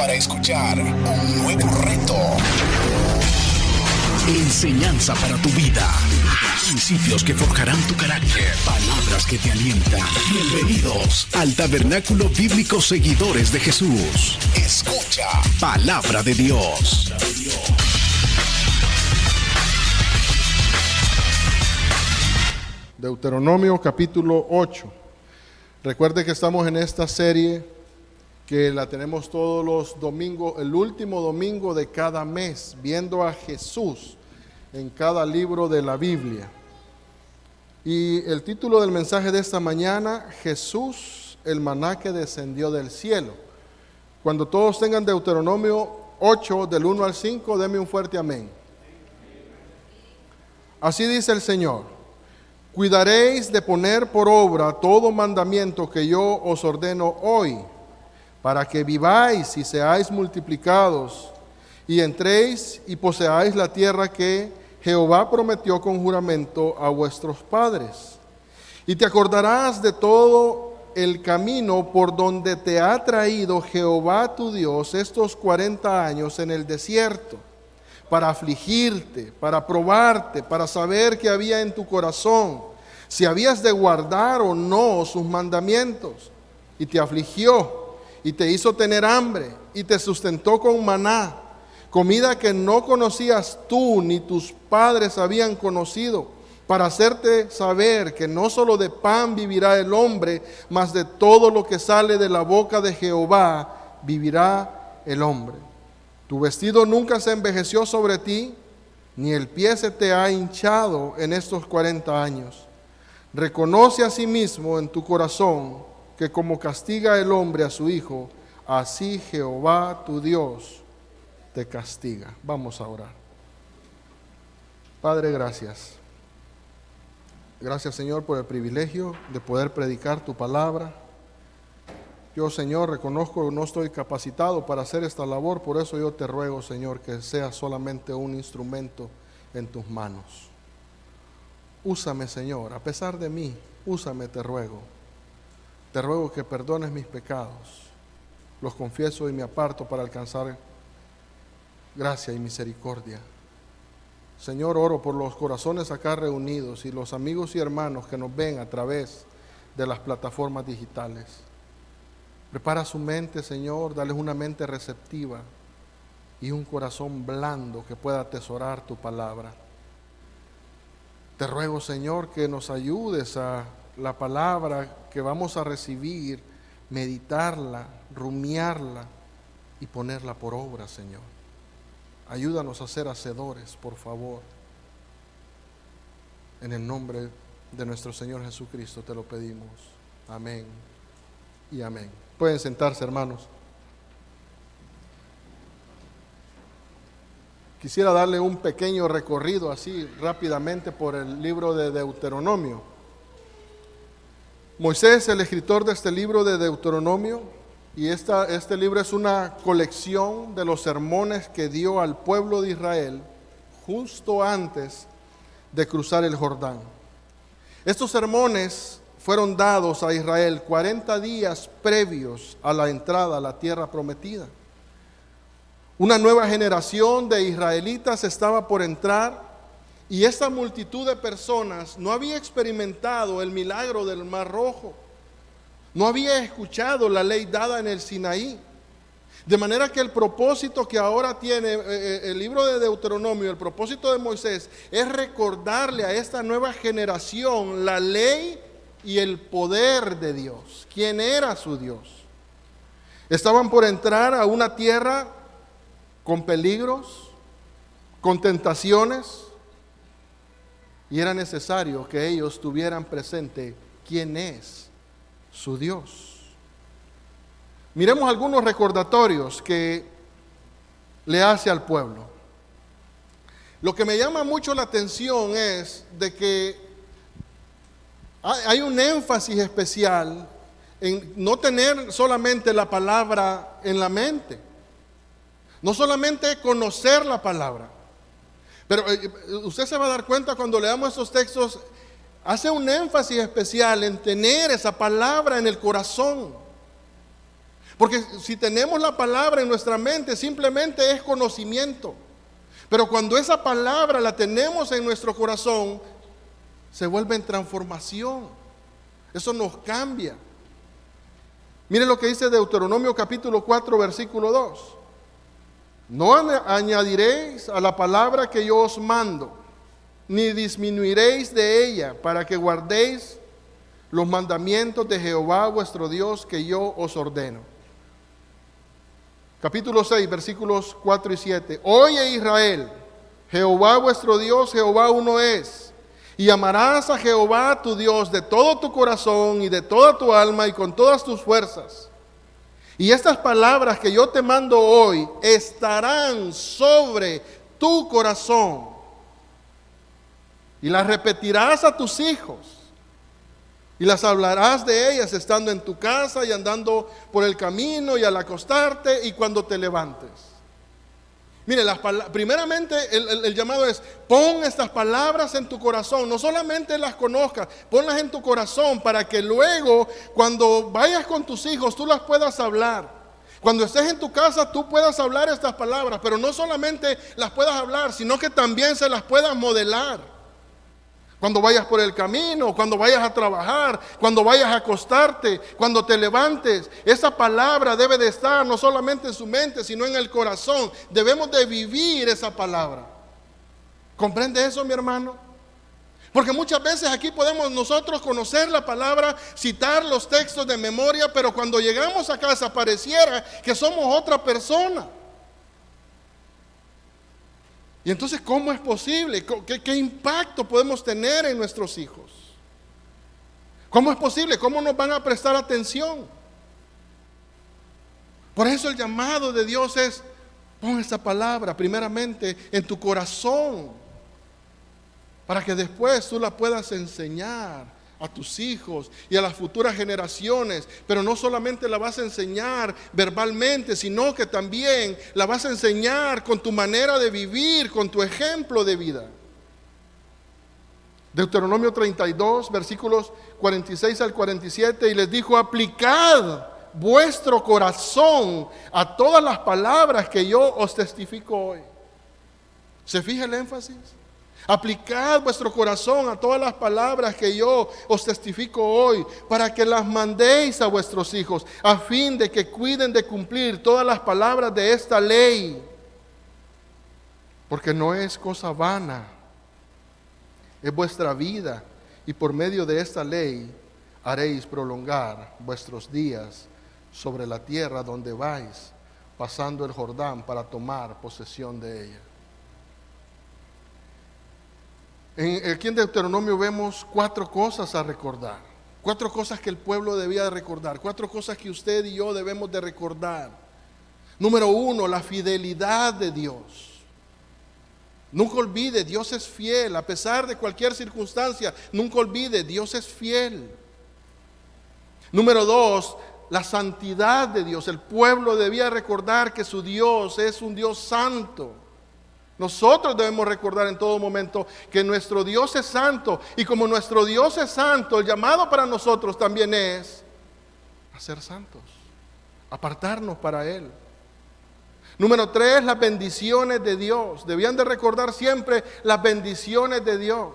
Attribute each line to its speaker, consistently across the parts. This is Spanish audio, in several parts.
Speaker 1: para escuchar un nuevo reto. Enseñanza para tu vida. Principios que forjarán tu carácter. Palabras que te alientan. Bienvenidos al Tabernáculo Bíblico Seguidores de Jesús. Escucha Palabra de Dios.
Speaker 2: Deuteronomio capítulo 8. Recuerde que estamos en esta serie que la tenemos todos los domingos, el último domingo de cada mes, viendo a Jesús en cada libro de la Biblia. Y el título del mensaje de esta mañana: Jesús, el maná que descendió del cielo. Cuando todos tengan Deuteronomio 8 del 1 al 5, denme un fuerte amén. Así dice el Señor: cuidaréis de poner por obra todo mandamiento que yo os ordeno hoy, para que viváis y seáis multiplicados, y entréis y poseáis la tierra que Jehová prometió con juramento a vuestros padres. Y te acordarás de todo el camino por donde te ha traído Jehová tu Dios estos 40 años en el desierto, para afligirte, para probarte, para saber qué había en tu corazón, si habías de guardar o no sus mandamientos. Y te afligió, y te hizo tener hambre, y te sustentó con maná, comida que no conocías tú ni tus padres habían conocido, para hacerte saber que no solo de pan vivirá el hombre, mas de todo lo que sale de la boca de Jehová vivirá el hombre. Tu vestido nunca se envejeció sobre ti, ni el pie se te ha hinchado en estos 40 años. Reconoce a sí mismo en tu corazón que como castiga el hombre a su hijo, así Jehová tu Dios te castiga. Vamos a orar. Padre, gracias. Gracias, Señor, por el privilegio de poder predicar tu palabra. Yo, Señor, reconozco que no estoy capacitado para hacer esta labor, por eso yo te ruego, Señor, que sea solamente un instrumento en tus manos. Úsame, Señor, a pesar de mí, úsame, te ruego. Te ruego que perdones mis pecados. Los confieso y me aparto para alcanzar gracia y misericordia. Señor, oro por los corazones acá reunidos y los amigos y hermanos que nos ven a través de las plataformas digitales. Prepara su mente, Señor, dales una mente receptiva y un corazón blando que pueda atesorar tu palabra. Te ruego, Señor, que nos ayudes a la palabra que vamos a recibir, meditarla, rumiarla y ponerla por obra, Señor. Ayúdanos a ser hacedores, por favor. En el nombre de nuestro Señor Jesucristo te lo pedimos. Amén y amén. Pueden sentarse, hermanos. Quisiera darle un pequeño recorrido así rápidamente por el libro de Deuteronomio. Moisés, el escritor de este libro de Deuteronomio, y este libro es una colección de los sermones que dio al pueblo de Israel justo antes de cruzar el Jordán. Estos sermones fueron dados a Israel 40 días previos a la entrada a la tierra prometida. Una nueva generación de israelitas estaba por entrar y esta multitud de personas no había experimentado el milagro del Mar Rojo. No había escuchado la ley dada en el Sinaí. De manera que el propósito que ahora tiene el libro de Deuteronomio, el propósito de Moisés, es recordarle a esta nueva generación la ley y el poder de Dios. ¿Quién era su Dios? Estaban por entrar a una tierra con peligros, con tentaciones, y era necesario que ellos tuvieran presente quién es su Dios. Miremos algunos recordatorios que le hace al pueblo. Lo que me llama mucho la atención es de que hay un énfasis especial en no tener solamente la palabra en la mente, no solamente conocer la palabra, pero usted se va a dar cuenta cuando leamos estos textos, hace un énfasis especial en tener esa palabra en el corazón. Porque si tenemos la palabra en nuestra mente, simplemente es conocimiento. Pero cuando esa palabra la tenemos en nuestro corazón, se vuelve en transformación. Eso nos cambia. Miren lo que dice Deuteronomio capítulo 4, versículo 2. No añadiréis a la palabra que yo os mando, ni disminuiréis de ella, para que guardéis los mandamientos de Jehová vuestro Dios que yo os ordeno. Capítulo 6, versículos 4 y 7. Oye Israel, Jehová vuestro Dios, Jehová uno es. Y amarás a Jehová tu Dios de todo tu corazón y de toda tu alma y con todas tus fuerzas. Y estas palabras que yo te mando hoy estarán sobre tu corazón. Y las repetirás a tus hijos. Y las hablarás de ellas estando en tu casa y andando por el camino y al acostarte y cuando te levantes. Mire, primeramente el llamado es: pon estas palabras en tu corazón. No solamente las conozcas, ponlas en tu corazón para que luego cuando vayas con tus hijos tú las puedas hablar. Cuando estés en tu casa tú puedas hablar estas palabras, pero no solamente las puedas hablar, sino que también se las puedas modelar. Cuando vayas por el camino, cuando vayas a trabajar, cuando vayas a acostarte, cuando te levantes, esa palabra debe de estar no solamente en su mente, sino en el corazón. Debemos de vivir esa palabra. ¿Comprende eso, mi hermano? Porque muchas veces aquí podemos nosotros conocer la palabra, citar los textos de memoria, pero cuando llegamos a casa pareciera que somos otra persona. Y entonces, ¿cómo es posible? ¿Qué impacto podemos tener en nuestros hijos? ¿Cómo es posible? ¿Cómo nos van a prestar atención? Por eso el llamado de Dios es: pon esa palabra primeramente en tu corazón, para que después tú la puedas enseñar a tus hijos y a las futuras generaciones. Pero no solamente la vas a enseñar verbalmente, sino que también la vas a enseñar con tu manera de vivir, con tu ejemplo de vida. Deuteronomio 32, versículos 46 al 47, y les dijo: aplicad vuestro corazón a todas las palabras que yo os testifico hoy. ¿Se fija el énfasis? Aplicad vuestro corazón a todas las palabras que yo os testifico hoy, para que las mandéis a vuestros hijos, a fin de que cuiden de cumplir todas las palabras de esta ley. Porque no es cosa vana, es vuestra vida, y por medio de esta ley haréis prolongar vuestros días sobre la tierra donde vais, pasando el Jordán para tomar posesión de ella. Aquí en Deuteronomio vemos 4 cosas a recordar, 4 cosas que el pueblo debía de recordar, 4 cosas que usted y yo debemos de recordar. Número 1, la fidelidad de Dios. Nunca olvide, Dios es fiel, a pesar de cualquier circunstancia. Nunca olvide, Dios es fiel. Número 2, la santidad de Dios. El pueblo debía recordar que su Dios es un Dios santo. Nosotros debemos recordar en todo momento que nuestro Dios es santo, y como nuestro Dios es santo, el llamado para nosotros también es a ser santos, apartarnos para Él. Número 3, las bendiciones de Dios. Debían de recordar siempre las bendiciones de Dios.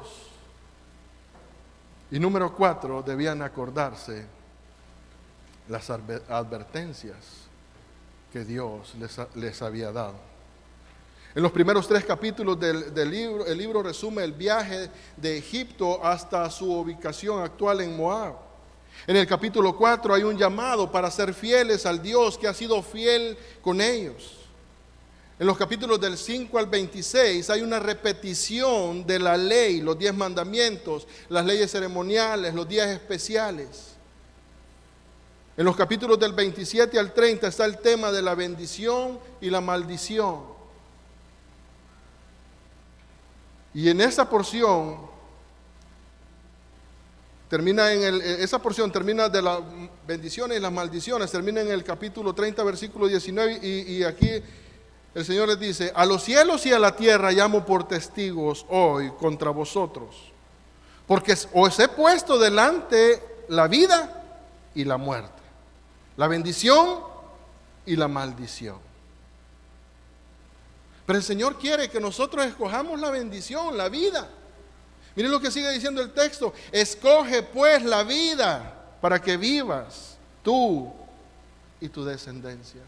Speaker 2: Y número 4, debían acordarse las advertencias que Dios les había dado. En los primeros 3 capítulos del libro, el libro resume el viaje de Egipto hasta su ubicación actual en Moab. En el capítulo 4 hay un llamado para ser fieles al Dios que ha sido fiel con ellos. En los capítulos del 5 al 26 hay una repetición de la ley, los 10 mandamientos, las leyes ceremoniales, los días especiales. En los capítulos del 27 al 30 está el tema de la bendición y la maldición. Y en esa porción termina de las bendiciones y las maldiciones, termina en el capítulo 30, versículo 19, y aquí el Señor les dice: a los cielos y a la tierra llamo por testigos hoy contra vosotros, porque os he puesto delante la vida y la muerte, la bendición y la maldición. Pero el Señor quiere que nosotros escojamos la bendición, la vida. Miren lo que sigue diciendo el texto: escoge pues la vida para que vivas tú y tu descendencia.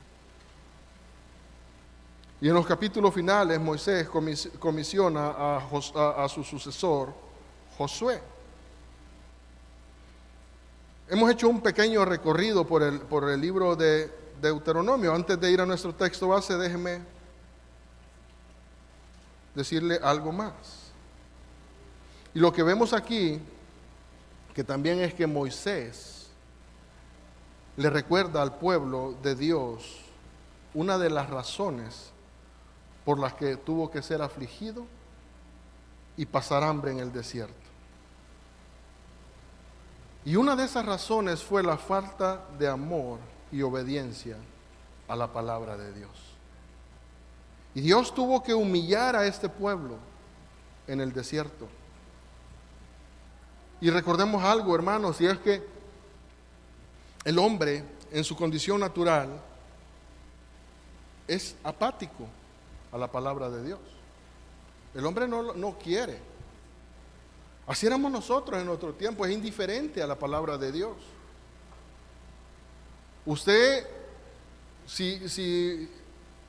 Speaker 2: Y en los capítulos finales Moisés comisiona a su sucesor, Josué. Hemos hecho un pequeño recorrido por el libro de Deuteronomio. Antes de ir a nuestro texto base, déjeme decirle algo más. Y lo que vemos aquí, que también es que Moisés le recuerda al pueblo de Dios una de las razones por las que tuvo que ser afligido y pasar hambre en el desierto. Y una de esas razones fue la falta de amor y obediencia a la palabra de Dios. Y Dios tuvo que humillar a este pueblo en el desierto. Y recordemos algo, hermanos, y es que el hombre en su condición natural es apático a la palabra de Dios. El hombre no quiere. Así éramos nosotros en nuestro tiempo, es indiferente a la palabra de Dios. Usted, si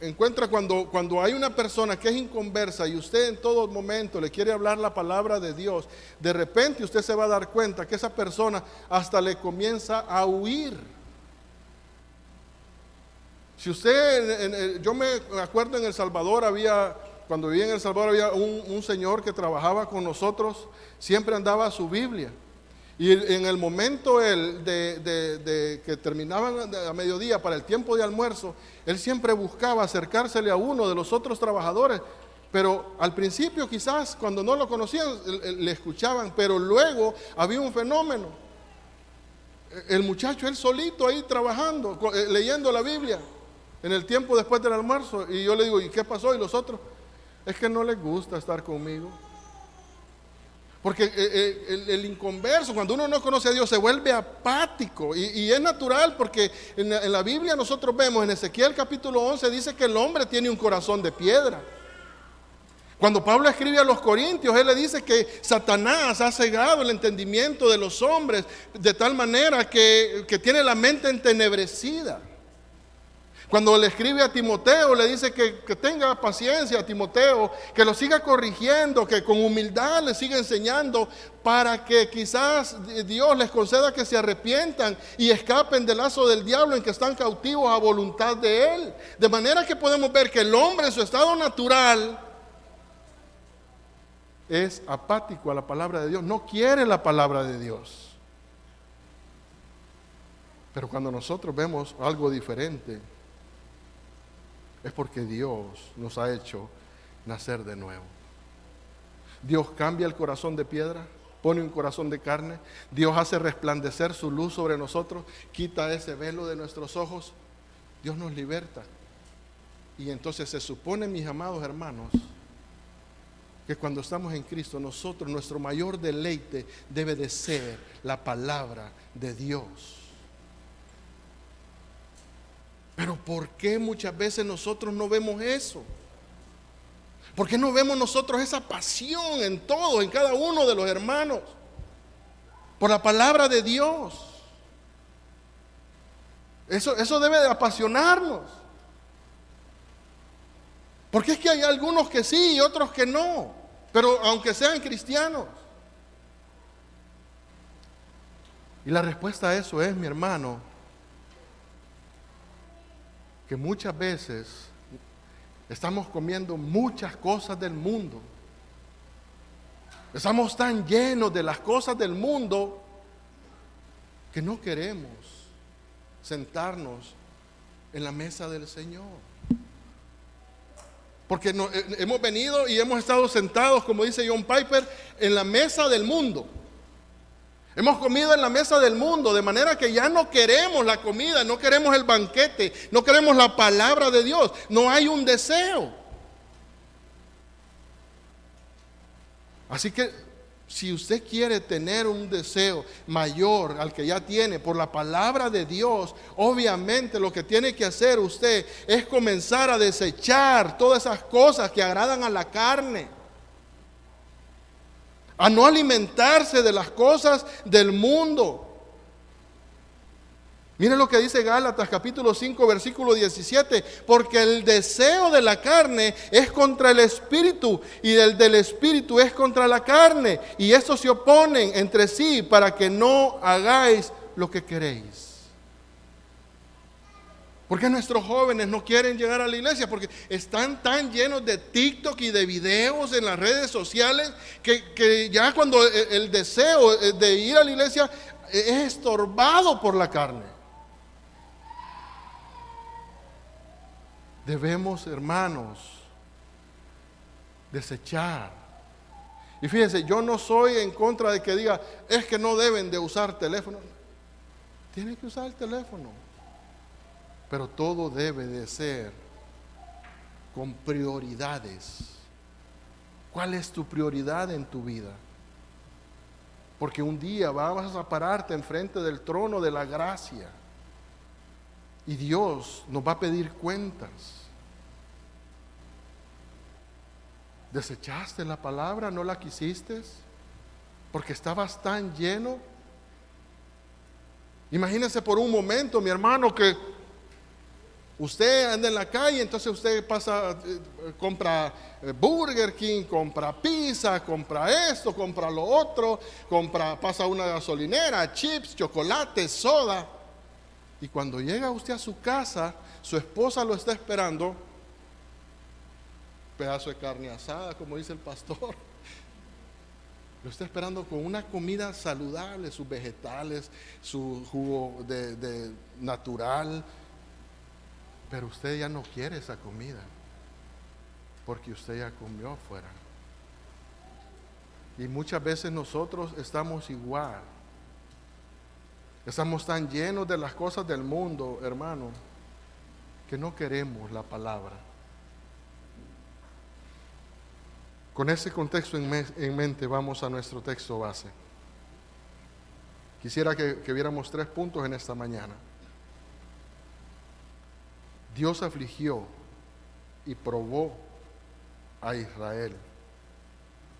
Speaker 2: encuentra cuando hay una persona que es inconversa y usted en todo momento le quiere hablar la palabra de Dios, de repente usted se va a dar cuenta que esa persona hasta le comienza a huir. Si usted, yo me acuerdo en El Salvador cuando vivía en El Salvador había un señor que trabajaba con nosotros, siempre andaba a su Biblia. Y en el momento de que terminaban a mediodía para el tiempo de almuerzo, él siempre buscaba acercársele a uno de los otros trabajadores. Pero al principio quizás cuando no lo conocían le escuchaban, pero luego había un fenómeno. El muchacho él solito ahí trabajando, leyendo la Biblia en el tiempo después del almuerzo. Y yo le digo, ¿y qué pasó? Y los otros, es que no les gusta estar conmigo. Porque el inconverso, cuando uno no conoce a Dios, se vuelve apático. Y es natural, porque en la Biblia nosotros vemos, en Ezequiel capítulo 11, dice que el hombre tiene un corazón de piedra. Cuando Pablo escribe a los Corintios, él le dice que Satanás ha cegado el entendimiento de los hombres de tal manera que tiene la mente entenebrecida. Cuando le escribe a Timoteo, le dice que tenga paciencia a Timoteo, que lo siga corrigiendo, que con humildad le siga enseñando, para que quizás Dios les conceda que se arrepientan y escapen del lazo del diablo en que están cautivos a voluntad de él. De manera que podemos ver que el hombre en su estado natural es apático a la palabra de Dios, no quiere la palabra de Dios. Pero cuando nosotros vemos algo diferente, es porque Dios nos ha hecho nacer de nuevo. Dios cambia el corazón de piedra, pone un corazón de carne. Dios hace resplandecer su luz sobre nosotros, quita ese velo de nuestros ojos. Dios nos liberta. Y entonces se supone, mis amados hermanos, que cuando estamos en Cristo, nuestro mayor deleite debe de ser la palabra de Dios. Pero ¿por qué muchas veces nosotros no vemos eso? ¿Por qué no vemos nosotros esa pasión en todo, en cada uno de los hermanos? Por la palabra de Dios. Eso debe de apasionarnos. Porque es que hay algunos que sí y otros que no, pero aunque sean cristianos. Y la respuesta a eso es, mi hermano, que muchas veces estamos comiendo muchas cosas del mundo. Estamos tan llenos de las cosas del mundo que no queremos sentarnos en la mesa del Señor. Porque hemos venido y hemos estado sentados, como dice John Piper, en la mesa del mundo. Hemos comido en la mesa del mundo, de manera que ya no queremos la comida, no queremos el banquete, no queremos la palabra de Dios. No hay un deseo. Así que Si usted quiere tener un deseo mayor al que ya tiene por la palabra de Dios, obviamente lo que tiene que hacer usted es comenzar a desechar todas esas cosas que agradan a la carne, a no alimentarse de las cosas del mundo. Miren lo que dice Gálatas capítulo 5 versículo 17, porque el deseo de la carne es contra el espíritu y el del espíritu es contra la carne, y estos se oponen entre sí para que no hagáis lo que queréis. ¿Por qué nuestros jóvenes no quieren llegar a la iglesia? Porque están tan llenos de TikTok y de videos en las redes sociales que ya cuando el deseo de ir a la iglesia es estorbado por la carne. Debemos, hermanos, desechar. Y fíjense, yo no soy en contra de que diga, es que no deben de usar teléfono. Tienen que usar el teléfono. Pero todo debe de ser con prioridades. ¿Cuál es tu prioridad en tu vida? Porque un día vas a pararte enfrente del trono de la gracia. Y Dios nos va a pedir cuentas. ¿Desechaste la palabra? ¿No la quisiste? Porque estabas tan lleno. Imagínese por un momento, mi hermano, que usted anda en la calle, entonces usted pasa, compra Burger King, compra pizza, compra esto, compra lo otro, pasa a una gasolinera, chips, chocolate, soda. Y cuando llega usted a su casa, su esposa lo está esperando, pedazo de carne asada, como dice el pastor. Lo está esperando con una comida saludable, sus vegetales, su jugo de natural. Pero usted ya no quiere esa comida, porque usted ya comió afuera. Y muchas veces nosotros estamos igual. Estamos tan llenos de las cosas del mundo, hermano, que no queremos la palabra. Con ese contexto en mente vamos a nuestro texto base. Quisiera que viéramos 3 puntos en esta mañana. Dios afligió y probó a Israel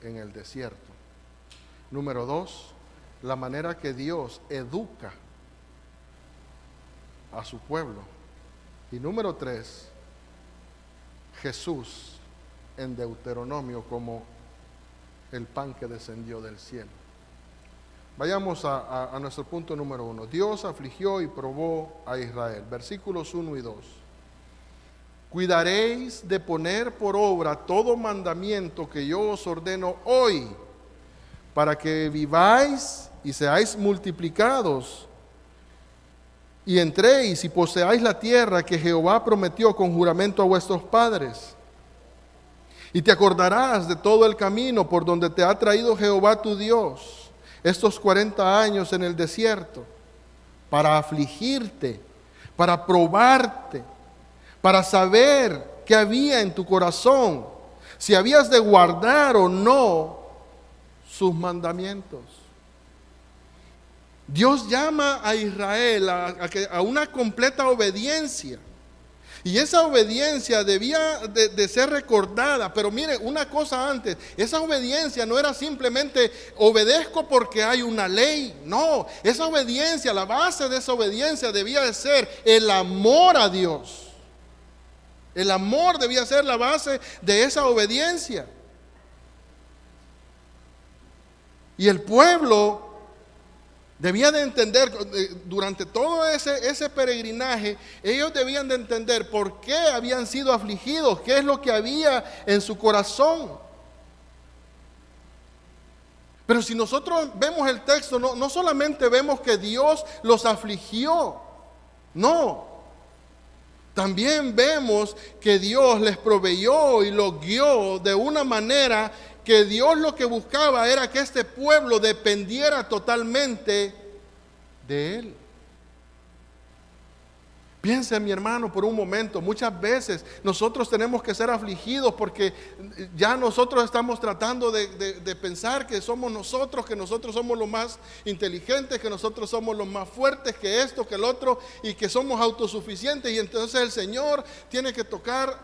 Speaker 2: en el desierto. Número 2, la manera que Dios educa a su pueblo. Y número 3, Jesús en Deuteronomio como el pan que descendió del cielo. Vayamos a nuestro punto número 1. Dios afligió y probó a Israel. Versículos 1 y 2. Cuidaréis de poner por obra todo mandamiento que yo os ordeno hoy, para que viváis y seáis multiplicados, y entréis y poseáis la tierra que Jehová prometió con juramento a vuestros padres. Y te acordarás de todo el camino por donde te ha traído Jehová tu Dios estos 40 años en el desierto, para afligirte, para probarte, para saber qué había en tu corazón, si habías de guardar o no sus mandamientos. Dios llama a Israel a una completa obediencia. Y esa obediencia debía de ser recordada. Pero mire, una cosa antes, esa obediencia no era simplemente obedezco porque hay una ley. No, esa obediencia, la base de esa obediencia debía de ser el amor a Dios. El amor debía ser la base de esa obediencia. Y el pueblo debía de entender, durante todo ese peregrinaje, ellos debían de entender por qué habían sido afligidos, qué es lo que había en su corazón. Pero si nosotros vemos el texto, no solamente vemos que Dios los afligió, no. También vemos que Dios les proveyó y los guió de una manera que Dios lo que buscaba era que este pueblo dependiera totalmente de Él. Piense, mi hermano, por un momento, muchas veces nosotros tenemos que ser afligidos porque ya nosotros estamos tratando de pensar que nosotros somos los más inteligentes, que nosotros somos los más fuertes, que esto, que el otro, y que somos autosuficientes. Y entonces el Señor tiene que tocar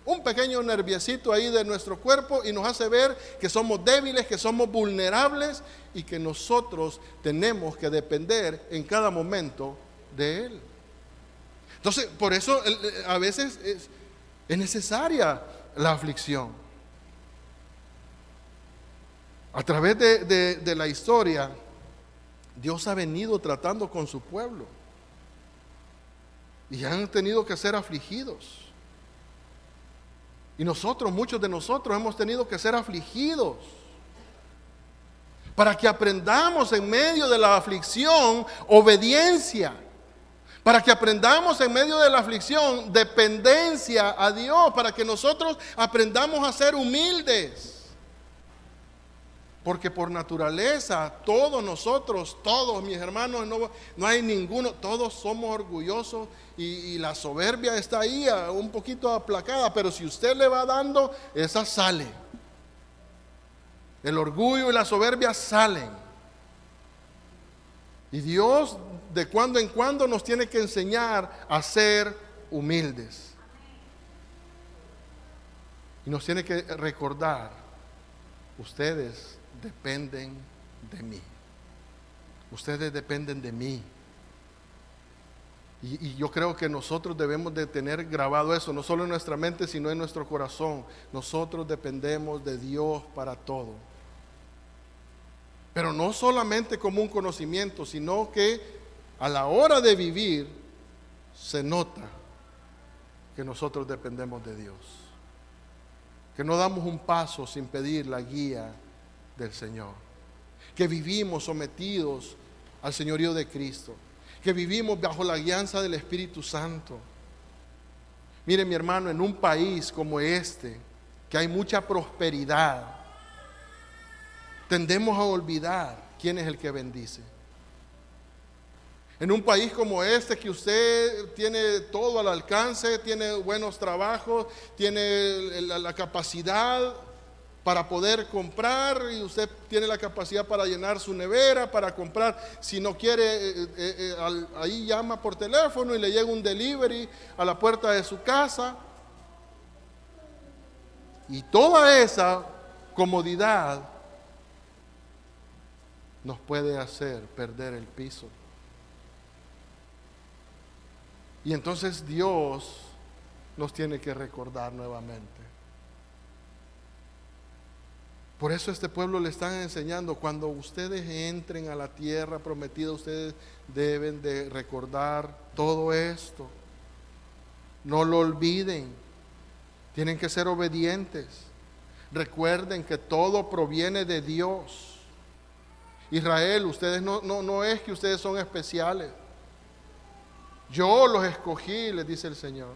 Speaker 2: un pequeño nerviecito ahí de nuestro cuerpo y nos hace ver que somos débiles, que somos vulnerables y que nosotros tenemos que depender en cada momento de Él. Entonces, por eso a veces es necesaria la aflicción. A través de la historia, Dios ha venido tratando con su pueblo y han tenido que ser afligidos. Y muchos de nosotros hemos tenido que ser afligidos para que aprendamos en medio de la aflicción obediencia. Para que aprendamos en medio de la aflicción dependencia a Dios, para que nosotros aprendamos a ser humildes. Porque por naturaleza, todos mis hermanos, no hay ninguno, todos somos orgullosos y la soberbia está ahí un poquito aplacada, pero si usted le va dando, esa sale. El orgullo y la soberbia salen. Y Dios de cuando en cuando nos tiene que enseñar a ser humildes. Y nos tiene que recordar, ustedes dependen de mí. Ustedes dependen de mí. Y yo creo que nosotros debemos de tener grabado eso, no solo en nuestra mente, sino en nuestro corazón. Nosotros dependemos de Dios para todo. Pero no solamente como un conocimiento, sino que a la hora de vivir se nota que nosotros dependemos de Dios. Que no damos un paso sin pedir la guía del Señor. Que vivimos sometidos al señorío de Cristo. Que vivimos bajo la guianza del Espíritu Santo. Mire, mi hermano, en un país como este, que hay mucha prosperidad, tendemos a olvidar quién es el que bendice. En un país como este, que usted tiene todo al alcance, tiene buenos trabajos, tiene la capacidad para poder comprar, y usted tiene la capacidad para llenar su nevera, para comprar, si no quiere, ahí llama por teléfono y le llega un delivery a la puerta de su casa. Y toda esa comodidad nos puede hacer perder el piso. Y entonces Dios nos tiene que recordar nuevamente. Por eso a este pueblo le están enseñando, cuando ustedes entren a la tierra prometida, ustedes deben de recordar todo esto. No lo olviden. Tienen que ser obedientes. Recuerden que todo proviene de Dios. Israel, ustedes no es que ustedes son especiales. Yo los escogí, les dice el Señor.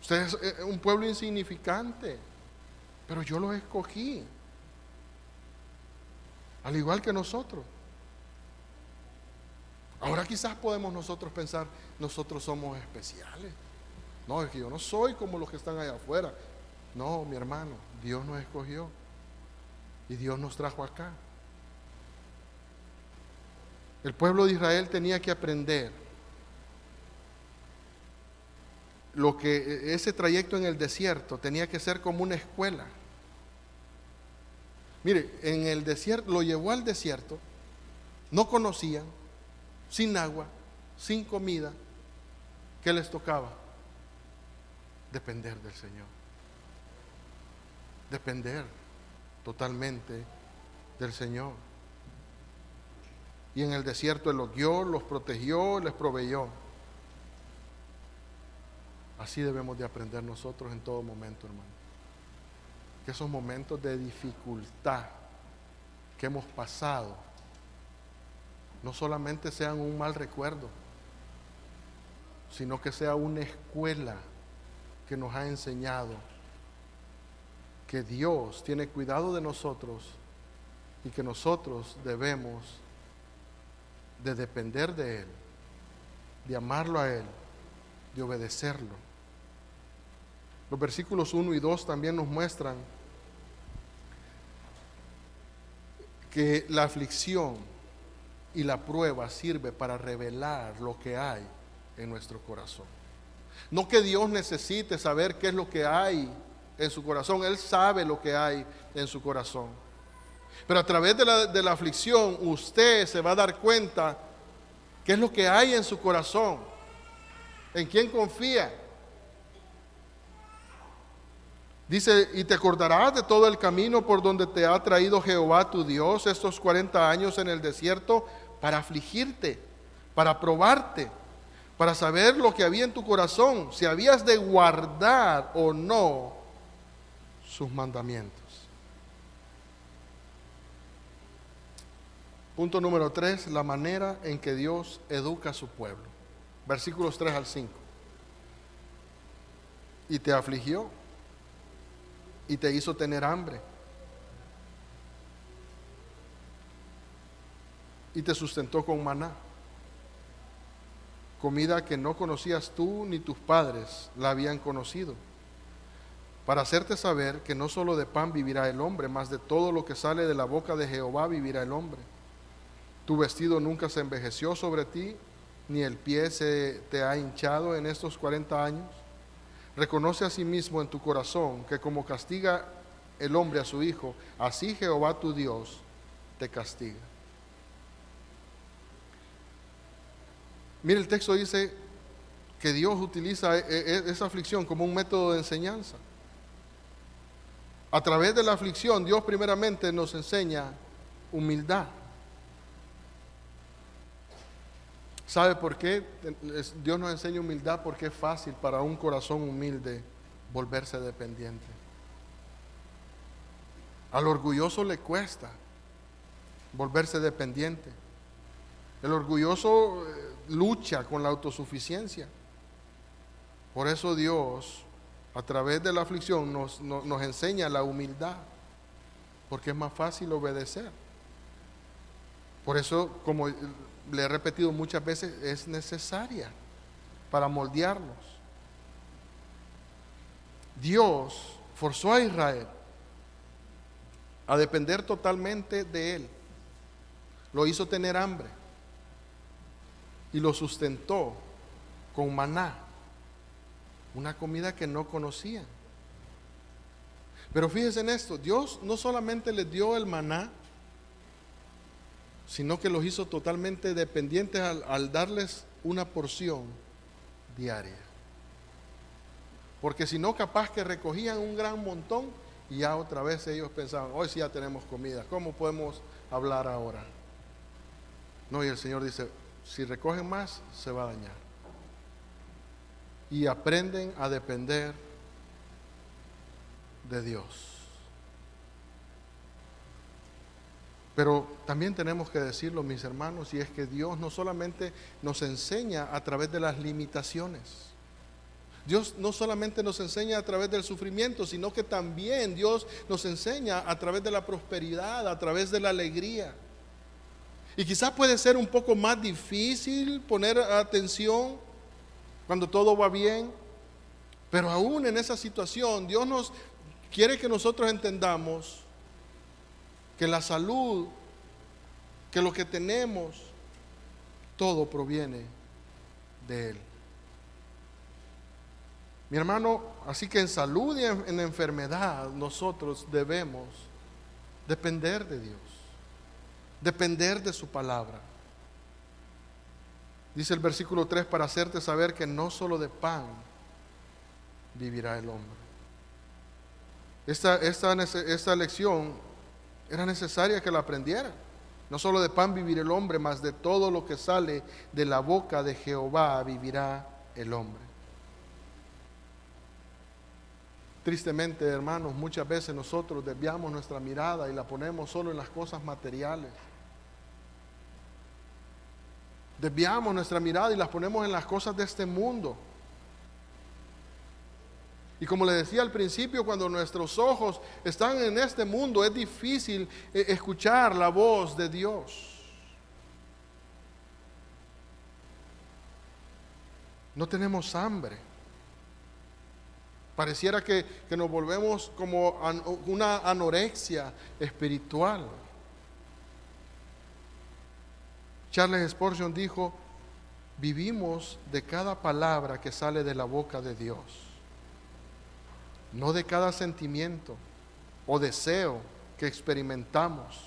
Speaker 2: Ustedes es un pueblo insignificante, pero yo los escogí, al igual que nosotros. Ahora quizás podemos nosotros pensar, nosotros somos especiales. No, es que yo no soy como los que están allá afuera. No, mi hermano, Dios nos escogió y Dios nos trajo acá. El pueblo de Israel tenía que aprender lo que ese trayecto en el desierto tenía que ser como una escuela. Mire, en el desierto, lo llevó al desierto, no conocían, sin agua, sin comida. ¿Qué les tocaba? Depender del Señor. Depender totalmente del Señor. Y en el desierto Él los guió, los protegió, les proveyó. Así debemos de aprender nosotros en todo momento, hermano. Que esos momentos de dificultad que hemos pasado no solamente sean un mal recuerdo, sino que sea una escuela que nos ha enseñado que Dios tiene cuidado de nosotros y que nosotros debemos de depender de Él de amarlo a Él, de obedecerlo. Los versículos 1 y 2 también nos muestran que la aflicción y la prueba sirve para revelar lo que hay en nuestro corazón. No que Dios necesite saber qué es lo que hay en su corazón, Él sabe lo que hay en su corazón. Pero a través de la aflicción usted se va a dar cuenta qué es lo que hay en su corazón, en quién confía. Dice, y te acordarás de todo el camino por donde te ha traído Jehová tu Dios estos 40 años en el desierto para afligirte, para probarte, para saber lo que había en tu corazón, si habías de guardar o no sus mandamientos. Punto número 3, la manera en que Dios educa a su pueblo. Versículos 3 al 5. Y te afligió, y te hizo tener hambre, y te sustentó con maná, comida que no conocías tú ni tus padres la habían conocido, para hacerte saber que no solo de pan vivirá el hombre, mas de todo lo que sale de la boca de Jehová vivirá el hombre. Tu vestido nunca se envejeció sobre ti, ni el pie se te ha hinchado en estos 40 años. Reconoce a sí mismo en tu corazón que como castiga el hombre a su hijo, así Jehová tu Dios te castiga. Mire, el texto dice que Dios utiliza esa aflicción como un método de enseñanza. A través de la aflicción, Dios primeramente nos enseña humildad. ¿Sabe por qué Dios nos enseña humildad? Porque es fácil para un corazón humilde volverse dependiente. Al orgulloso le cuesta volverse dependiente. El orgulloso lucha con la autosuficiencia. Por eso Dios, a través de la aflicción, nos enseña la humildad, porque es más fácil obedecer. Por eso, como le he repetido muchas veces, es necesaria para moldearnos. Dios forzó a Israel a depender totalmente de Él. Lo hizo tener hambre y lo sustentó con maná, una comida que no conocían. Pero fíjense en esto, Dios no solamente les dio el maná, sino que los hizo totalmente dependientes al darles una porción diaria. Porque si no, capaz que recogían un gran montón y ya otra vez ellos pensaban, hoy sí ya tenemos comida, ¿cómo podemos hablar ahora? No, y el Señor dice, si recogen más, se va a dañar. Y aprenden a depender de Dios. Pero también tenemos que decirlo, mis hermanos, y es que Dios no solamente nos enseña a través de las limitaciones. Dios no solamente nos enseña a través del sufrimiento, sino que también Dios nos enseña a través de la prosperidad, a través de la alegría. Y quizás puede ser un poco más difícil poner atención cuando todo va bien, pero aún en esa situación Dios nos quiere que nosotros entendamos que la salud, que lo que tenemos, todo proviene de Él. Mi hermano, así que en salud y en enfermedad nosotros debemos depender de Dios, depender de su palabra. Dice el versículo 3, para hacerte saber que no solo de pan vivirá el hombre. Esta lección era necesaria que la aprendiera. No solo de pan vivirá el hombre, mas de todo lo que sale de la boca de Jehová vivirá el hombre. Tristemente, hermanos, muchas veces nosotros desviamos nuestra mirada y la ponemos solo en las cosas materiales. Desviamos nuestra mirada y las ponemos en las cosas de este mundo. Y como le decía al principio, cuando nuestros ojos están en este mundo, es difícil escuchar la voz de Dios. No tenemos hambre. Pareciera que nos volvemos como una anorexia espiritual. Charles Spurgeon dijo: vivimos de cada palabra que sale de la boca de Dios, no de cada sentimiento o deseo que experimentamos.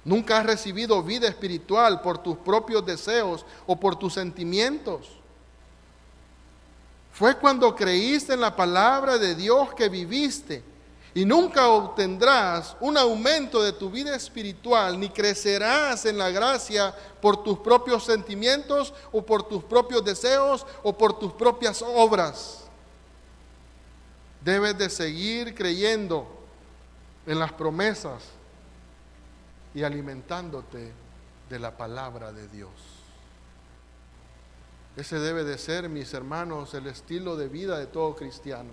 Speaker 2: Nunca has recibido vida espiritual por tus propios deseos o por tus sentimientos. Fue cuando creíste en la palabra de Dios que viviste, y nunca obtendrás un aumento de tu vida espiritual, ni crecerás en la gracia por tus propios sentimientos o por tus propios deseos o por tus propias obras. Debes de seguir creyendo en las promesas y alimentándote de la palabra de Dios. Ese debe de ser, mis hermanos, el estilo de vida de todo cristiano.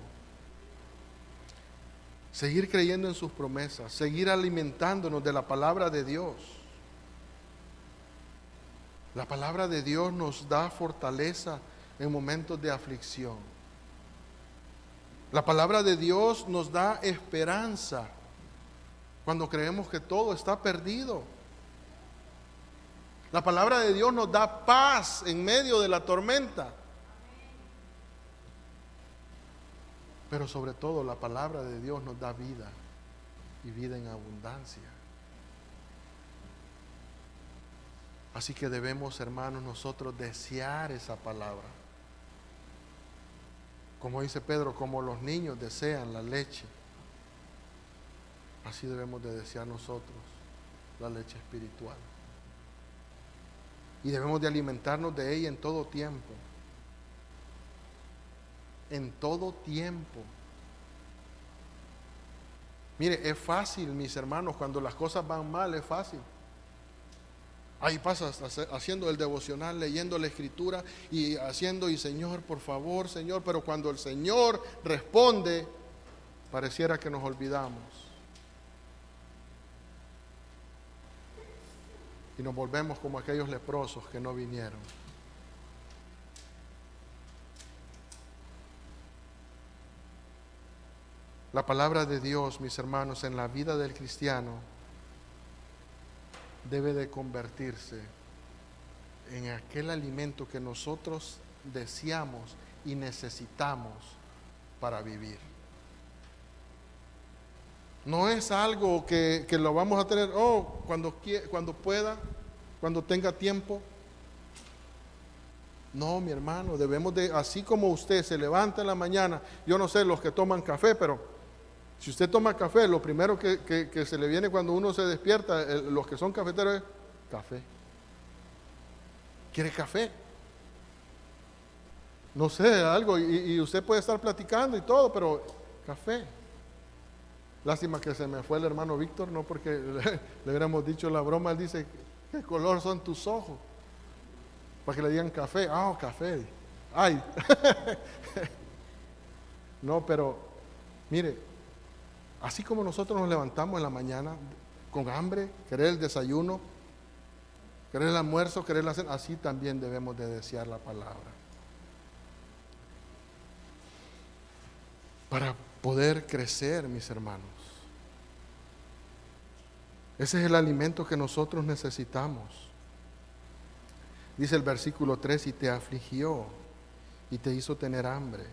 Speaker 2: Seguir creyendo en sus promesas, seguir alimentándonos de la palabra de Dios. La palabra de Dios nos da fortaleza en momentos de aflicción. La palabra de Dios nos da esperanza cuando creemos que todo está perdido. La palabra de Dios nos da paz en medio de la tormenta. Pero sobre todo la palabra de Dios nos da vida, y vida en abundancia. Así que debemos, hermanos, nosotros desear esa palabra. Como dice Pedro, como los niños desean la leche, así debemos de desear nosotros la leche espiritual. Y debemos de alimentarnos de ella en todo tiempo. En todo tiempo. Mire, es fácil, mis hermanos, cuando las cosas van mal, es fácil. Ahí pasas haciendo el devocional, leyendo la escritura y haciendo, y Señor, por favor, Señor. Pero cuando el Señor responde, pareciera que nos olvidamos. Y nos volvemos como aquellos leprosos que no vinieron. La palabra de Dios, mis hermanos, en la vida del cristiano debe de convertirse en aquel alimento que nosotros deseamos y necesitamos para vivir. No es algo que lo vamos a tener cuando pueda, cuando tenga tiempo. No, mi hermano, debemos de, así como usted se levanta en la mañana, yo no sé los que toman café, pero si usted toma café, lo primero que se le viene cuando uno se despierta, los que son cafeteros, es café. ¿Quiere café? No sé, algo, y usted puede estar platicando y todo, pero café. Lástima que se me fue el hermano Víctor, no porque le hubiéramos dicho la broma. Él dice: ¿qué color son tus ojos? Para que le digan café. Ah, café. Ay. No, pero mire, así como nosotros nos levantamos en la mañana con hambre, querer el desayuno, querer el almuerzo, querer la cena, así también debemos de desear la palabra. Para poder crecer, mis hermanos. Ese es el alimento que nosotros necesitamos. Dice el versículo 3: y te afligió y te hizo tener hambre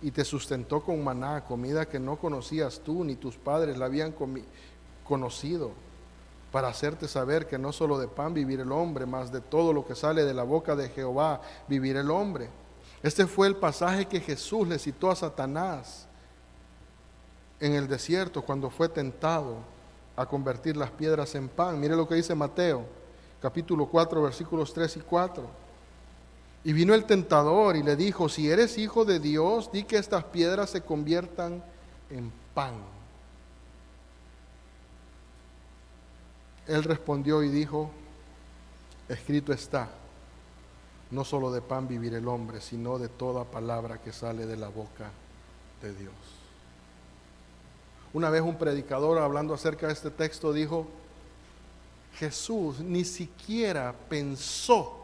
Speaker 2: y te sustentó con maná, comida que no conocías tú ni tus padres la habían conocido, para hacerte saber que no solo de pan vivir el hombre, mas de todo lo que sale de la boca de Jehová vivir el hombre. Este fue el pasaje que Jesús le citó a Satanás en el desierto cuando fue tentado a convertir las piedras en pan. Mire lo que dice Mateo, capítulo 4, versículos 3 y 4. Y vino el tentador y le dijo: si eres hijo de Dios, di que estas piedras se conviertan en pan. Él respondió y dijo: escrito está, no solo de pan vivir el hombre, sino de toda palabra que sale de la boca de Dios. Una vez un predicador, hablando acerca de este texto, dijo: Jesús ni siquiera pensó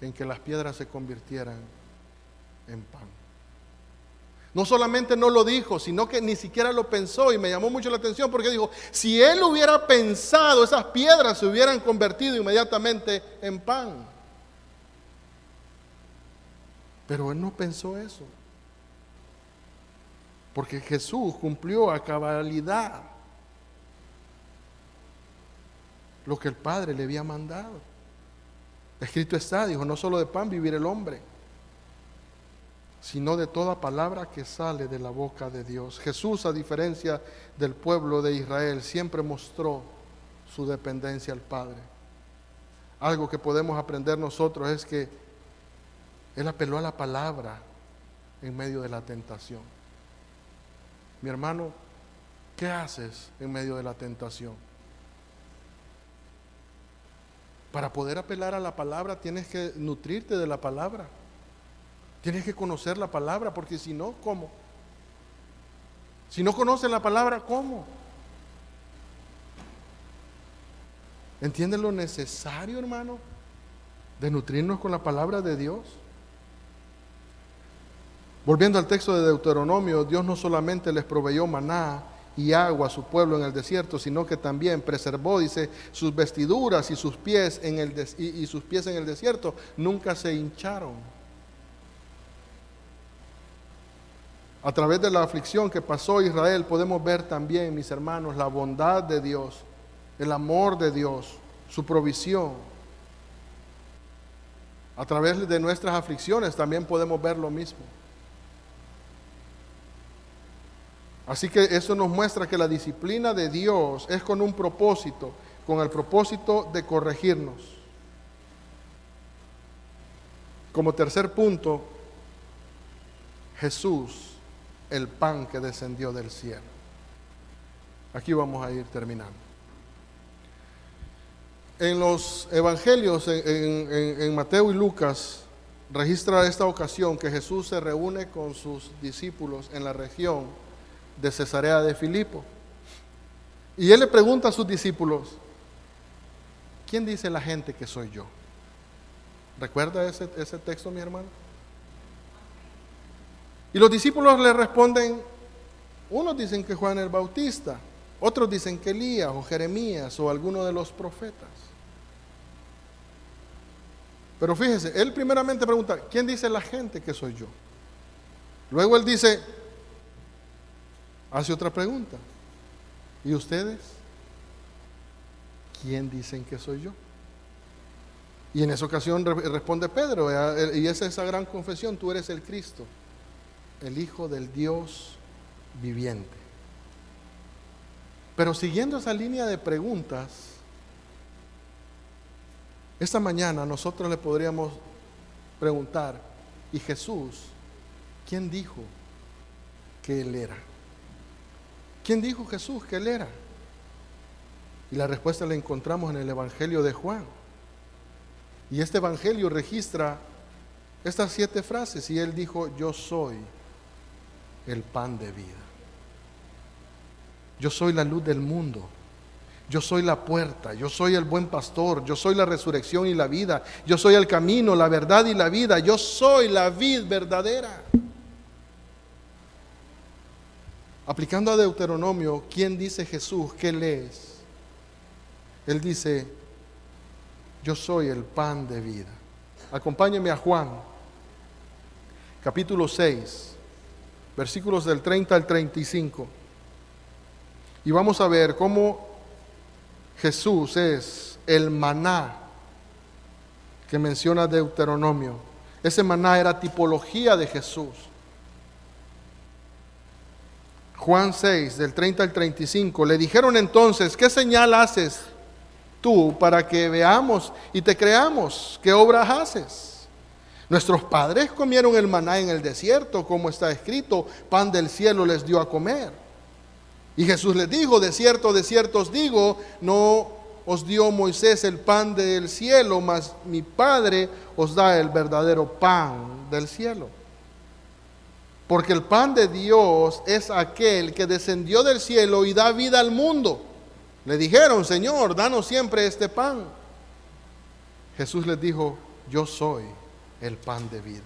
Speaker 2: en que las piedras se convirtieran en pan. No solamente no lo dijo, sino que ni siquiera lo pensó, y me llamó mucho la atención porque dijo, si él hubiera pensado, esas piedras se hubieran convertido inmediatamente en pan. Pero él no pensó eso, porque Jesús cumplió a cabalidad lo que el Padre le había mandado. Escrito está, dijo, no solo de pan vivirá el hombre, sino de toda palabra que sale de la boca de Dios. Jesús, a diferencia del pueblo de Israel, siempre mostró su dependencia al Padre. Algo que podemos aprender nosotros es que Él apeló a la palabra en medio de la tentación. Mi hermano, ¿qué haces en medio de la tentación? Para poder apelar a la palabra tienes que nutrirte de la palabra. Tienes que conocer la palabra, porque si no, ¿cómo? Si no conoces la palabra, ¿cómo? ¿Entiendes lo necesario, hermano, de nutrirnos con la palabra de Dios? Volviendo al texto de Deuteronomio, Dios no solamente les proveyó maná y agua a su pueblo en el desierto, sino que también preservó, dice, sus vestiduras y sus pies en el desierto nunca se hincharon. A través de la aflicción que pasó Israel podemos ver también, mis hermanos, la bondad de Dios, el amor de Dios, su provisión. A través de nuestras aflicciones también podemos ver lo mismo. Así que eso nos muestra que la disciplina de Dios es con un propósito, con el propósito de corregirnos. Como tercer punto, Jesús, el pan que descendió del cielo. Aquí vamos a ir terminando. En los evangelios, en Mateo y Lucas, registra esta ocasión que Jesús se reúne con sus discípulos en la región de Cesarea de Filipo. Y él le pregunta a sus discípulos, ¿quién dice la gente que soy yo? ¿Recuerda ese texto, mi hermano? Y los discípulos le responden, unos dicen que Juan el Bautista, otros dicen que Elías o Jeremías o alguno de los profetas. Pero fíjese, él primeramente pregunta, ¿quién dice la gente que soy yo? Luego él dice, hace otra pregunta, ¿y ustedes? ¿Quién dicen que soy yo? Y en esa ocasión responde Pedro, y es esa gran confesión, tú eres el Cristo, el Hijo del Dios viviente. Pero siguiendo esa línea de preguntas, esta mañana nosotros le podríamos preguntar, ¿y Jesús, quién dijo que Él era? ¿Quién dijo Jesús que Él era? Y la respuesta la encontramos en el Evangelio de Juan. Y este Evangelio registra estas 7 frases, y Él dijo, yo soy el pan de vida. Yo soy la luz del mundo. Yo soy la puerta. Yo soy el buen pastor. Yo soy la resurrección y la vida. Yo soy el camino, la verdad y la vida. Yo soy la vid verdadera. Aplicando a Deuteronomio, ¿quién dice Jesús que Él es? Él dice, yo soy el pan de vida. Acompáñenme a Juan, capítulo 6. Versículos del 30 al 35. Y vamos a ver cómo Jesús es el maná que menciona Deuteronomio. Ese maná era tipología de Jesús. Juan 6, del 30 al 35. Le dijeron entonces, ¿qué señal haces tú para que veamos y te creamos? ¿Qué obras haces? Nuestros padres comieron el maná en el desierto, como está escrito, pan del cielo les dio a comer. Y Jesús les dijo, de cierto os digo, no os dio Moisés el pan del cielo, mas mi Padre os da el verdadero pan del cielo. Porque el pan de Dios es aquel que descendió del cielo y da vida al mundo. Le dijeron, Señor, danos siempre este pan. Jesús les dijo, yo soy el pan de vida.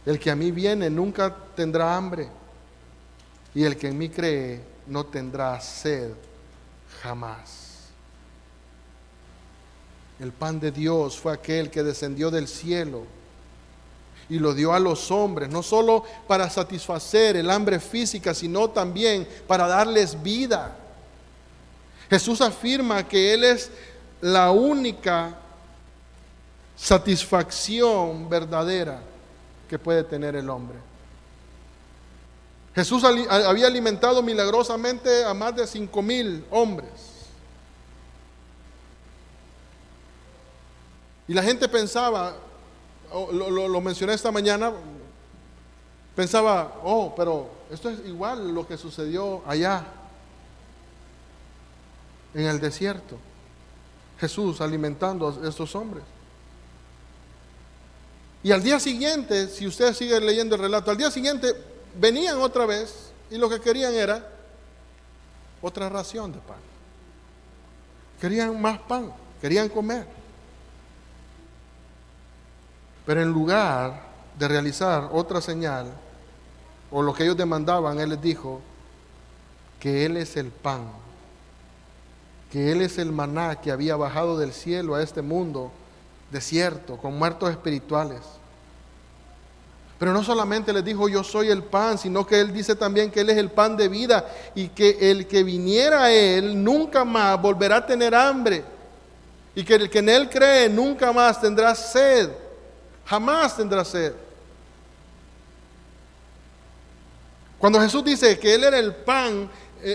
Speaker 2: El que a mí viene nunca tendrá hambre, y el que en mí cree no tendrá sed jamás. El pan de Dios fue aquel que descendió del cielo y lo dio a los hombres, no solo para satisfacer el hambre física, sino también para darles vida. Jesús afirma que Él es la única satisfacción verdadera que puede tener el hombre. Jesús había alimentado milagrosamente a más de 5,000 hombres. Y la gente pensaba, lo mencioné esta mañana, pensaba, pero esto es igual lo que sucedió allá en el desierto. Jesús alimentando a estos hombres. Y al día siguiente, si usted sigue leyendo el relato, al día siguiente venían otra vez y lo que querían era otra ración de pan. Querían más pan, querían comer. Pero en lugar de realizar otra señal, o lo que ellos demandaban, Él les dijo que Él es el pan, que Él es el maná que había bajado del cielo a este mundo desierto, con muertos espirituales. Pero no solamente les dijo yo soy el pan, sino que Él dice también que Él es el pan de vida y que el que viniera a Él nunca más volverá a tener hambre, y que el que en Él cree nunca más tendrá sed. Jamás tendrá sed. Cuando Jesús dice que Él era el pan,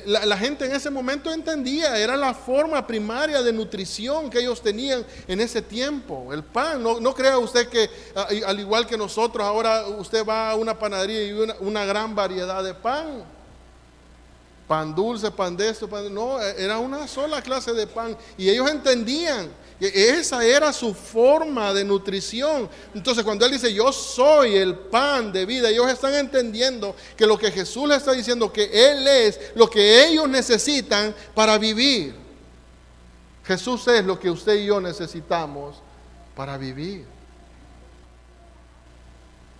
Speaker 2: la gente en ese momento entendía, era la forma primaria de nutrición que ellos tenían en ese tiempo. El pan, no crea usted que al igual que nosotros, ahora usted va a una panadería y una gran variedad de pan. Pan dulce, pan de esto, no, era una sola clase de pan. Y ellos entendían que esa era su forma de nutrición. Entonces cuando Él dice yo soy el pan de vida, ellos están entendiendo que lo que Jesús les está diciendo, que Él es lo que ellos necesitan para vivir. Jesús es lo que usted y yo necesitamos para vivir.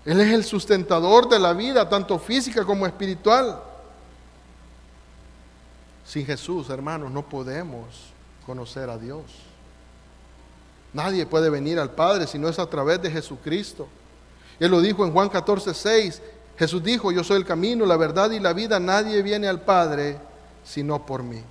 Speaker 2: Él es el sustentador de la vida, tanto física como espiritual. Sin Jesús, hermanos, no podemos conocer a Dios. Nadie puede venir al Padre si no es a través de Jesucristo. Él lo dijo en Juan 14:6. Jesús dijo, yo soy el camino, la verdad y la vida. Nadie viene al Padre sino por mí.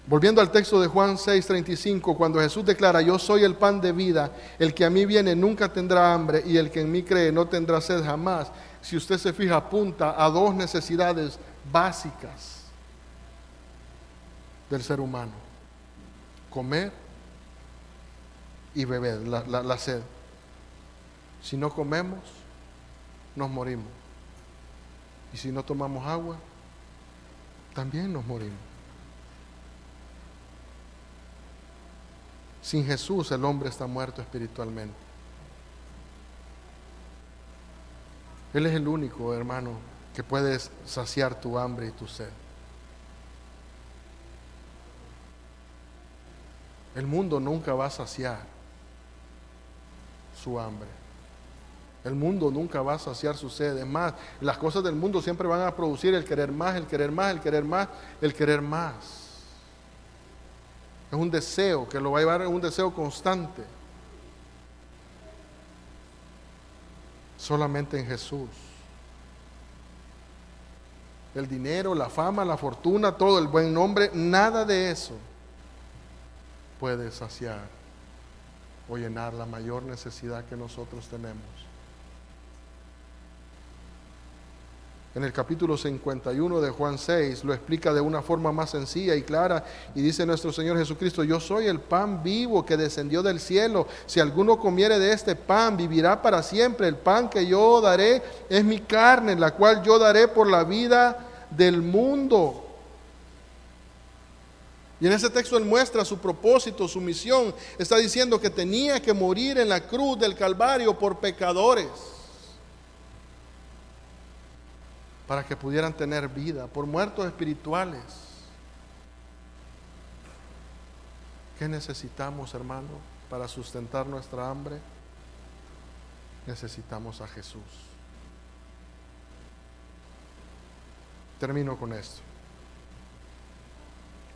Speaker 2: Volviendo al texto de Juan 6:35, cuando Jesús declara, yo soy el pan de vida, el que a mí viene nunca tendrá hambre y el que en mí cree no tendrá sed jamás. Si usted se fija, apunta a dos necesidades básicas del ser humano: comer y beber, la sed. Si no comemos, nos morimos. Y si no tomamos agua, también nos morimos. Sin Jesús el hombre está muerto espiritualmente. Él es el único, hermano, que puede saciar tu hambre y tu sed. El mundo nunca va a saciar su hambre. El mundo nunca va a saciar su sed. Es más, las cosas del mundo siempre van a producir el querer más, el querer más, el querer más, el querer más. Es un deseo que lo va a llevar, es un deseo constante. Solamente en Jesús. El dinero, la fama, la fortuna, todo el buen nombre, nada de eso puede saciar o llenar la mayor necesidad que nosotros tenemos. En el capítulo 51 de Juan 6 lo explica de una forma más sencilla y clara, y dice nuestro Señor Jesucristo, yo soy el pan vivo que descendió del cielo. Si alguno comiere de este pan, vivirá para siempre. El pan que yo daré es mi carne, la cual yo daré por la vida del mundo. Y en ese texto Él muestra su propósito, su misión. Está diciendo que tenía que morir en la cruz del Calvario por pecadores, para que pudieran tener vida, por muertos espirituales. ¿Qué necesitamos, hermano? para sustentar nuestra hambre, necesitamos a Jesús. Termino con esto.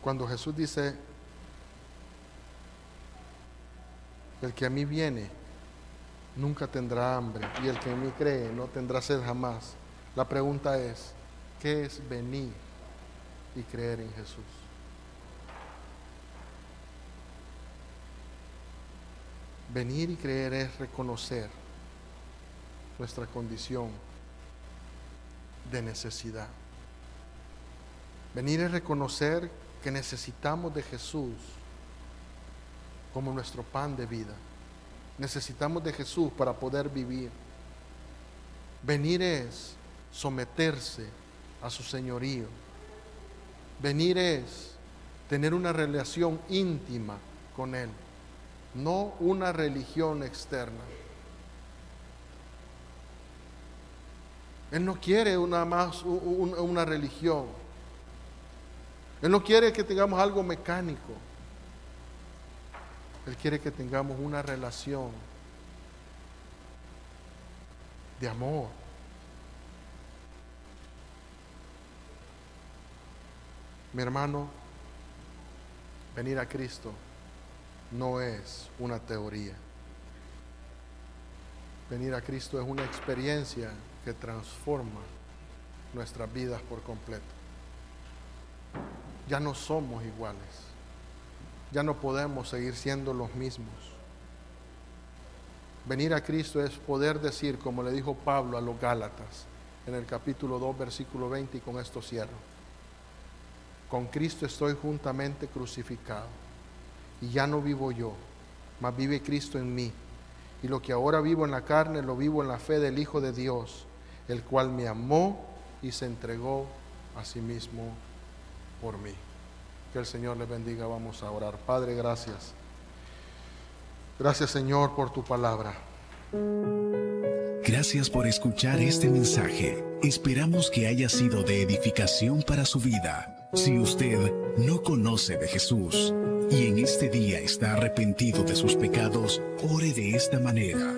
Speaker 2: Cuando Jesús dice, el que a mí viene nunca tendrá hambre, y el que en mí cree no tendrá sed jamás. La pregunta es, ¿qué es venir y creer en Jesús? Venir y creer es reconocer nuestra condición de necesidad. Venir es reconocer que necesitamos de Jesús como nuestro pan de vida. Necesitamos de Jesús para poder vivir. Venir es someterse a su señorío. Venir es tener una relación íntima con Él, no una religión externa. Él no quiere una religión. Él no quiere que tengamos algo mecánico. Él quiere que tengamos una relación de amor. Mi hermano, venir a Cristo no es una teoría. Venir a Cristo es una experiencia que transforma nuestras vidas por completo. Ya no somos iguales. Ya no podemos seguir siendo los mismos. Venir a Cristo es poder decir, como le dijo Pablo a los Gálatas, en el capítulo 2, versículo 20, y con esto cierro. Con Cristo estoy juntamente crucificado, y ya no vivo yo, mas vive Cristo en mí. Y lo que ahora vivo en la carne, lo vivo en la fe del Hijo de Dios, el cual me amó y se entregó a sí mismo por mí. Que el Señor les bendiga. Vamos a orar. Padre, gracias. Gracias, Señor, por tu palabra.
Speaker 1: Gracias por escuchar este mensaje. Esperamos que haya sido de edificación para su vida. Si usted no conoce de Jesús y en este día está arrepentido de sus pecados, ore de esta manera.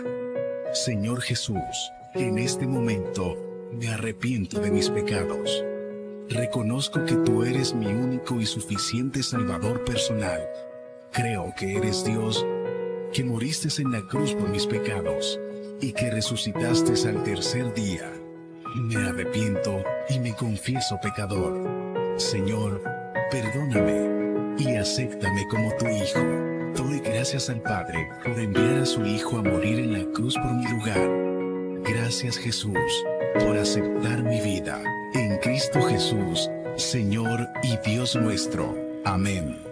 Speaker 1: Señor Jesús, en este momento me arrepiento de mis pecados. Reconozco que tú eres mi único y suficiente Salvador personal. Creo que eres Dios, que moriste en la cruz por mis pecados y que resucitaste al tercer día. Me arrepiento y me confieso pecador. Señor, perdóname y acéptame como tu Hijo. Doy gracias al Padre por enviar a su Hijo a morir en la cruz por mi lugar. Gracias, Jesús, por aceptar mi vida. En Cristo Jesús, Señor y Dios nuestro. Amén.